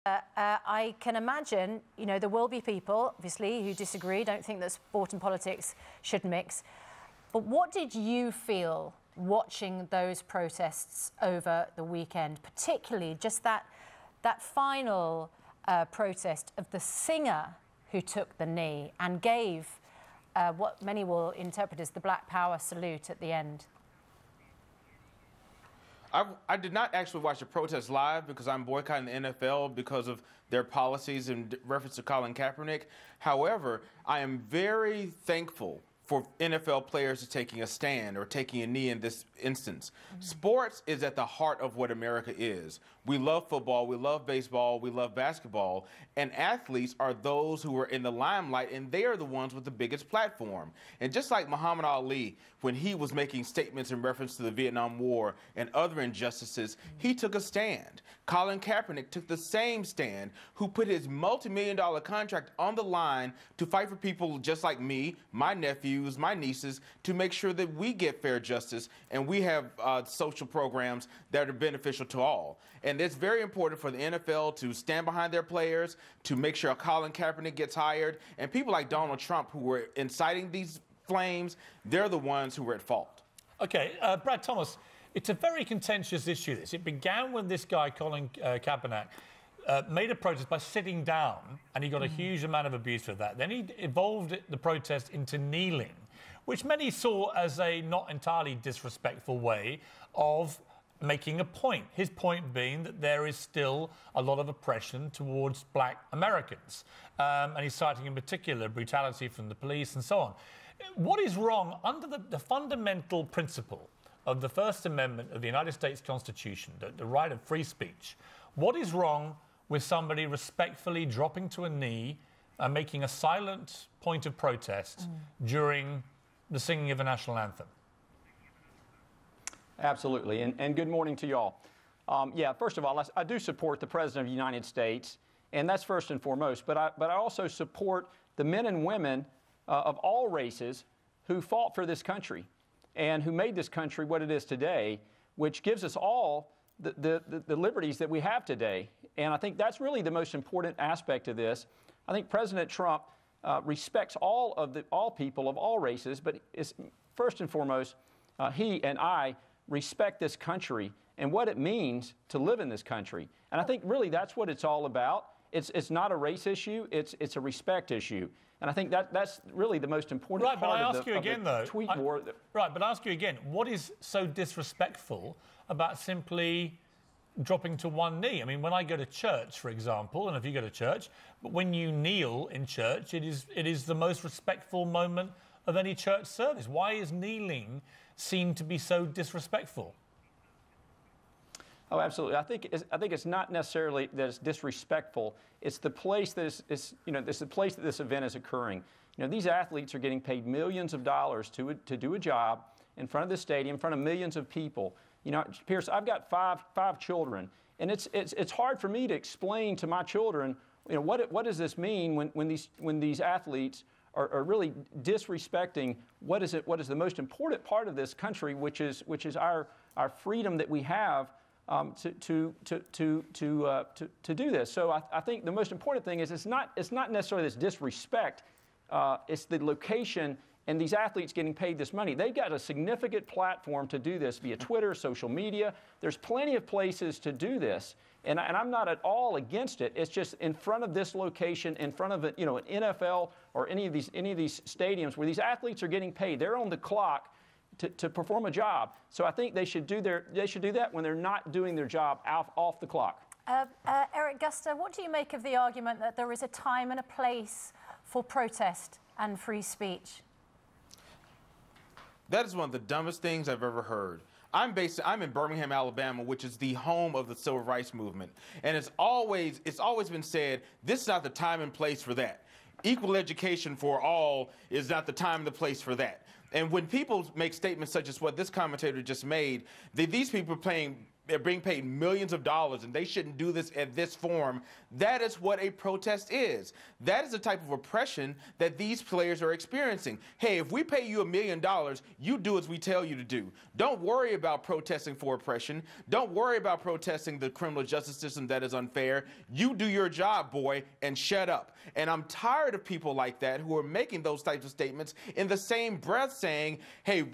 I can imagine, you know, there will be people, obviously, who disagree, don't think that sport and politics should mix. But what did you feel watching those protests over the weekend, particularly just that final protest of the singer who took the knee and gave what many will interpret as the Black Power salute at the end? I did not actually watch the protest live because I'm boycotting the NFL because of their policies in reference to Colin Kaepernick. However, I am very thankful for NFL players taking a stand or taking a knee in this instance. Sports is at the heart of what America is. We love football, we love baseball, we love basketball, and athletes are those who are in the limelight, and they are the ones with the biggest platform. And just like Muhammad Ali, when he was making statements in reference to the Vietnam War and other injustices, he took a stand. Colin Kaepernick took the same stand, who put his multi-million-dollar contract on the line to fight for people just like me, my nephews, my nieces, to make sure that we get fair justice and we have social programs that are beneficial to all. And it's very important for the NFL to stand behind their players, to make sure Colin Kaepernick gets hired, and people like Donald Trump who were inciting these flames, they're the ones who were at fault. Okay, Brad Thomas, it's a very contentious issue, this. It began when this guy, Colin Kaepernick, made a protest by sitting down, and he got a huge amount of abuse for that. Then he evolved the protest into kneeling, which many saw as a not entirely disrespectful way of making a point. His point being that there is still a lot of oppression towards black Americans. And he's citing in particular brutality from the police and so on. What is wrong under the fundamental principle of the First Amendment of the United States Constitution, the right of free speech? What is wrong with somebody respectfully dropping to a knee and making a silent point of protest during the singing of the national anthem? Absolutely, and good morning to y'all. Yeah, first of all, I do support the President of the United States, and that's first and foremost, but I also support the men and women of all races who fought for this country and who made this country what it is today, which gives us all the liberties that we have today. And I think that's really the most important aspect of this. I think President Trump respects all people of all races, but it's, first and foremost, he and I respect this country and what it means to live in this country. And I think really that's what it's all about. It's not a race issue, it's a respect issue. And I think that's really the most important part of the tweet war. Right, but I ask you again, what is so disrespectful about simply dropping to one knee? I mean, when I go to church, for example, and if you go to church, but when you kneel in church, it is the most respectful moment of any church service. Why is kneeling seen to be so disrespectful? Oh, absolutely. I think it's not necessarily that it's disrespectful. It's the place that it's the place that this event is occurring. You know, these athletes are getting paid millions of dollars to do a job in front of this stadium, in front of millions of people. You know, Pierce, I've got five children, and it's hard for me to explain to my children, you know, what does this mean when these athletes are really disrespecting what is the most important part of this country, which is our freedom that we have to do this. So I think the most important thing is it's not necessarily this disrespect. It's the location and these athletes getting paid this money. They've got a significant platform to do this via Twitter, social media. There's plenty of places to do this, and I'm not at all against it. It's just in front of this location, in front of an NFL or any of these stadiums where these athletes are getting paid. They're on the clock to perform a job. So I think they should do that when they're not doing their job off the clock. Eric Guster, what do you make of the argument that there is a time and a place for protest and free speech? That is one of the dumbest things I've ever heard. I'm in Birmingham, Alabama, which is the home of the civil rights movement. And it's always been said, this is not the time and place for that. Equal education for all is not the time and the place for that. And when people make statements such as what this commentator just made, these people are they're being paid millions of dollars and they shouldn't do this in this form. That is what a protest is. That is the type of oppression that these players are experiencing. Hey, if we pay you $1 million, you do as we tell you to do. Don't worry about protesting for oppression. Don't worry about protesting the criminal justice system that is unfair. You do your job, boy, and shut up. And I'm tired of people like that who are making those types of statements in the same breath saying, hey,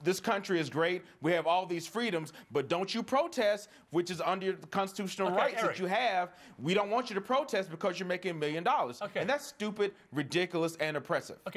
this country is great. We have all these freedoms, but don't you protest, which is under the constitutional rights Eric. that you have. We don't want you to protest because you're making $1 million. Okay. And that's stupid, ridiculous, and oppressive. Okay.